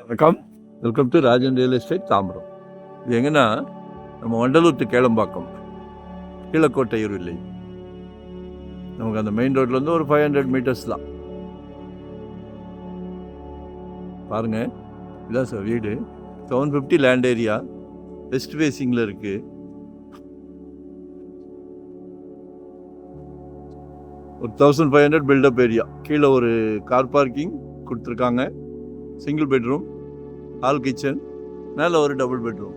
வணக்கம், welcome to Rajan real estate Tambaram. இது எங்கன்னா நம்ம வண்டலூர் டு கேளம்பாக்கம் கீழக்கோட்டையூர் இல்லை. நமக்கு அந்த மெயின் ரோட்லேருந்து ஒரு 500 மீட்டர்ஸ் தான். பாருங்க, இதுதான் சார் வீடு. 750 லேண்ட் ஏரியா, வெஸ்ட் ஃபேஸிங்கில் இருக்குது. ஒரு 1500 பில்டப் ஏரியா. கீழே ஒரு கார் பார்க்கிங் கொடுத்துருக்காங்க. சிங்கிள் பெட்ரூம், ஹால் கிச்சன், மேலே ஒரு டபுள் பெட்ரூம்.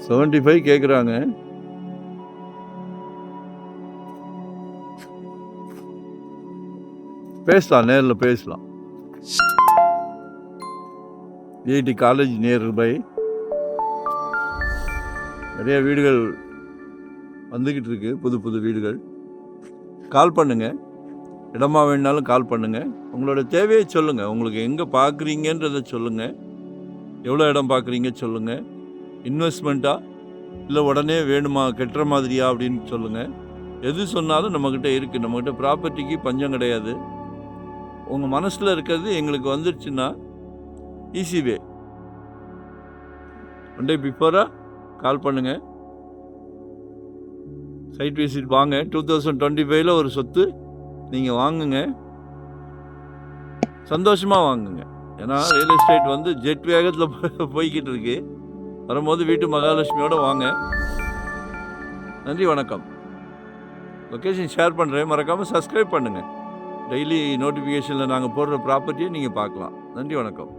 $75 கேட்குறாங்க. பேசலாம், நேரில் பேசலாம். IIT college nearby. நிறைய வீடுகள் வந்துக்கிட்டு இருக்கு, புது புது வீடுகள். கால் பண்ணுங்கள், இடமா வேணுனாலும் கால் பண்ணுங்கள். உங்களோட தேவையை சொல்லுங்கள். உங்களுக்கு எங்கே பார்க்குறீங்கன்றதை சொல்லுங்கள். எவ்வளோ இடம் பார்க்குறீங்க சொல்லுங்கள். இன்வெஸ்ட்மெண்ட்டா இல்லை உடனே வேணுமா, கட்டுற மாதிரியா அப்படின்னு சொல்லுங்கள். எது சொன்னாலும் நம்மக்கிட்ட இருக்குது. நம்மக்கிட்ட ப்ராப்பர்ட்டிக்கு பஞ்சம் கிடையாது. உங்கள் மனசில் இருக்கிறது எங்களுக்கு வந்துருச்சுன்னா ஈஸி வே. ஒன் டே பிஃபோராக கால் பண்ணுங்கள். சைட் விசிட் வாங்க. 2025 ஒரு சொத்து நீங்கள் வாங்குங்க, சந்தோஷமாக வாங்குங்க. ஏன்னா ரியல் எஸ்டேட் ஜெட் வேகத்தில் போய்கிட்டு இருக்கு. வரும்போது வீட்டு மகாலட்சுமியோடு வாங்க. நன்றி, வணக்கம். லொக்கேஷன் ஷேர் பண்ணுறேன், மறக்காமல் சப்ஸ்கிரைப் பண்ணுங்கள். டெய்லி நோட்டிஃபிகேஷனில் நாங்கள் போடுற ப்ராப்பர்ட்டியை நீங்கள் பார்க்கலாம். நன்றி, வணக்கம்.